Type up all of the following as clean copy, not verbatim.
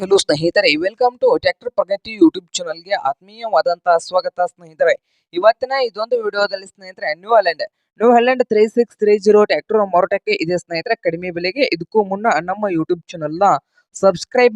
Hello ಸ್ನೇಹಿತರೆ, welcome to tractor Pragati YouTube ಚಾನಲ್ಗೆ ಆತ್ಮೀಯವಾದಂತಹ ಸ್ವಾಗತ ಸ್ನೇಹಿತರೆ. ಇವತ್ತಿನ ಇದೊಂದು ವಿಡಿಯೋದಲ್ಲಿ ಸ್ನೇಹಿತರೆ ನ್ಯೂ ಹಲ್ಯಾಂಡ್ 3630 ಟ್ರ್ಯಾಕ್ಟರ್ ಮಾರಾಟಕ್ಕೆ ಇದೆ ಸ್ನೇಹಿತರೆ. ಕಡಿಮೆ ಬೆಲೆಗೆ. ಇದಕ್ಕೂ ಮುನ್ನ ನಮ್ಮ ಯೂಟ್ಯೂಬ್ ಚಾನಲ್ನ ಸಬ್ಸ್ಕ್ರೈಬ್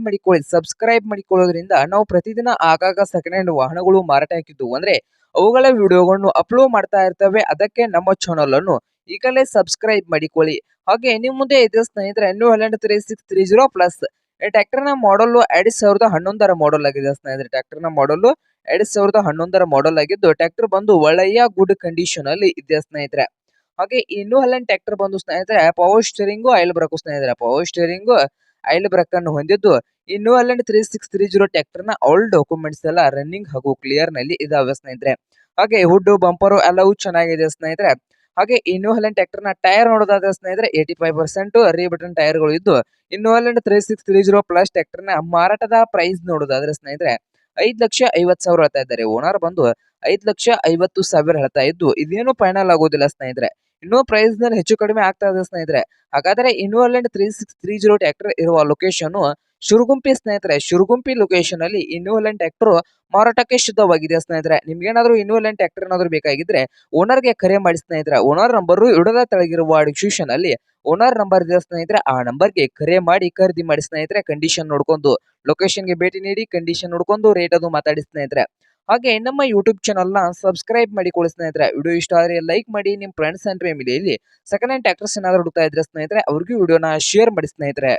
ಮಾಡಿಕೊಳ್ಳೋದ್ರಿಂದ ನಾವು ಪ್ರತಿದಿನ ಆಗಾಗ ಸೆಕೆಂಡ್ ಹ್ಯಾಂಡ್ ವಾಹನಗಳು ಮಾರಾಟ ಹಾಕಿದ್ದು ಅಂದ್ರೆ ಅವುಗಳ ವಿಡಿಯೋಗಳನ್ನು ಅಪ್ಲೋಡ್ ಮಾಡ್ತಾ ಇರ್ತವೆ. ಅದಕ್ಕೆ ನಮ್ಮ ಚಾನಲ್ ಅನ್ನು ಈಗಲೇ ಸಬ್ಸ್ಕ್ರೈಬ್ ಮಾಡಿಕೊಳ್ಳಿ. ಹಾಗೆ ನಿಮ್ಮ ಮುಂದೆ ಇದೆ ಸ್ನೇಹಿತರೆ ನ್ಯೂ ಹಲ್ಯಾಂಡ್ 3630 ಪ್ಲಸ್. ಈ ಟ್ರ್ಯಾಕ್ಟರ್ ನ ಮಾಡಲ್ 2011 ಮಾಡಲ್ ಆಗಿದೆ ಸ್ನೇಹಿತರೆ. ಟ್ರ್ಯಾಕ್ಟರ್ ನ ಮಾಡಲ್ 2011 ಮಾಡಲ್ ಆಗಿದ್ದು ಟ್ರ್ಯಾಕ್ಟರ್ ಬಂದು ಒಳ್ಳೆಯ ಗುಡ್ ಕಂಡೀಷನ್ ಅಲ್ಲಿ ಇದೆ ಸ್ನೇಹಿತರೆ. ಹಾಗೆ ಈ ನ್ಯೂ ಹಲ್ಯಾಂಡ್ ಟ್ರ್ಯಾಕ್ಟರ್ ಬಂದು ಸ್ನೇಹಿತರೆ ಪವರ್ ಸ್ಟೀರಿಂಗ್ ಆಯಿಲ್ ಬ್ರೇಕ್ ಸ್ನೇಹಿತರೆ. ಪವರ್ ಸ್ಟೀರಿಂಗ್ ಆಯಿಲ್ ಬ್ರೇಕ್ ಅನ್ನು ಹೊಂದಿದ್ದು ಈ ನ್ಯೂ ಹಲ್ಯಾಂಡ್ 3630 ಟ್ರ್ಯಾಕ್ಟರ್ ನ ಆಲ್ ಡಾಕ್ಯುಮೆಂಟ್ಸ್ ಎಲ್ಲ ರನ್ನಿಂಗ್ ಹಾಗೂ ಕ್ಲಿಯರ್ ನಲ್ಲಿ ಇದಾವೆ ಸ್ನೇಹಿತರೆ. ಹಾಗೆ ಹುಡ್ ಬಂಪರ್ ಎಲ್ಲವೂ ಚೆನ್ನಾಗಿದೆ ಸ್ನೇಹಿತರೆ. ಹಾಗೆ ಈ ನ್ಯೂ ಹಲ್ಯಾಂಡ್ ಟ್ರ್ಯಾಕ್ಟರ್ ನ ಟೈರ್ ನೋಡೋದಾದ್ರೆ ಸ್ನೇಹಿತರೆ 85% ರೀ ಬಟನ್ ಟೈರ್ ಗಳು ಇದ್ದು ನ್ಯೂ ಹಲ್ಯಾಂಡ್ 3630 ಪ್ಲಸ್ ಟ್ರ್ಯಾಕ್ಟರ್ ನ ಮಾರಾಟದ ಪ್ರೈಸ್ ನೋಡೋದಾದ್ರೆ ಸ್ನೇಹಿತರೆ 5,50,000 ಹೇಳ್ತಾ ಇದ್ದಾರೆ. ಓನರ್ ಬಂದು 5,50,000 ಹೇಳ್ತಾ ಇದ್ದು ಇದೇನು ಫೈನಲ್ ಆಗೋದಿಲ್ಲ ಸ್ನೇಹಿತರೆ. ಇನ್ನೂ ಪ್ರೈಸ್ ನಲ್ಲಿ ಹೆಚ್ಚು ಕಡಿಮೆ ಆಗ್ತಾ ಇದೆ ಸ್ನೇಹಿತರೆ. ಹಾಗಾದ್ರೆ ಈ ನ್ಯೂ ಹಲ್ಯಾಂಡ್ 3630 ಟ್ರ್ಯಾಕ್ಟರ್ ಇರುವ ಲೊಕೇಶನ್ ಶಿರಗುಂಪಿ ಸ್ನೇಹಿತರೆ. ಶಿರಗುಂಪಿ ಲೊಕೇಶನ್ ಅಲ್ಲಿ ಈ ನ್ಯೂ ಹಲ್ಯಾಂಡ್ ಟ್ರ್ಯಾಕ್ಟರ್ ಮಾರಾಟಕ್ಕೆ ಶುದ್ಧವಾಗಿದೆ ಸ್ನೇಹಿತರೆ. ನಿಮ್ಗೆ ಏನಾದ್ರು ಈ ನ್ಯೂ ಹಲ್ಯಾಂಡ್ ಟ್ರ್ಯಾಕ್ಟರ್ ಏನಾದ್ರು ಬೇಕಾಗಿದ್ರೆ ಓನರ್ಗೆ ಕರೆ ಮಾಡಿ ಸ್ನೇಹಿತರೆ. ಓನರ್ ನಂಬರ್ ಇಡದ ತೆಳಗಿರುವ ಡಿಸ್ಕ್ರಿಪ್ಷನ್ ಅಲ್ಲಿ ಓನರ್ ನಂಬರ್ ಇದೆ ಸ್ನೇಹಿತರೆ. ಆ ನಂಬರ್ಗೆ ಕರೆ ಮಾಡಿ ಖರೀದಿ ಮಾಡಿ ಸ್ನೇಹಿತರೆ. ಕಂಡೀಷನ್ ನೋಡ್ಕೊಂಡು ಲೊಕೇಶನ್ಗೆ ಭೇಟಿ ನೀಡಿ ಕಂಡೀಷನ್ ನೋಡ್ಕೊಂಡು ರೇಟ್ ಅದು ಮಾತಾಡಿ ಸ್ನೇಹಿತರೆ. ಹಾಗೆ ನಮ್ಮ ಯೂಟ್ಯೂಬ್ ಚಾನಲ್ ನ ಸಬ್ಸ್ಕ್ರೈಬ್ ಮಾಡಿಕೊಳ್ಳಿ ಸ್ನೇಹಿತರೆ. ವಿಡಿಯೋ ಇಷ್ಟ ಆದರೆ ಲೈಕ್ ಮಾಡಿ. ನಿಮ್ಮ ಫ್ರೆಂಡ್ಸ್ ಅಂಡ್ ಫ್ಯಾಮಿಲಿಯಲ್ಲಿ ಸೆಕೆಂಡ್ ಹ್ಯಾಂಡ್ ಟ್ರ್ಯಾಕ್ಟರ್ಸ್ ಏನಾದ್ರು ಹುಡುಕ್ತಾ ಇದ್ರೆ ಸ್ನೇಹಿತರೆ ಅವ್ರಿಗೂ ವಿಡಿಯೋನ ಶೇರ್ ಮಾಡಿ ಸ್ನೇಹಿತರೆ.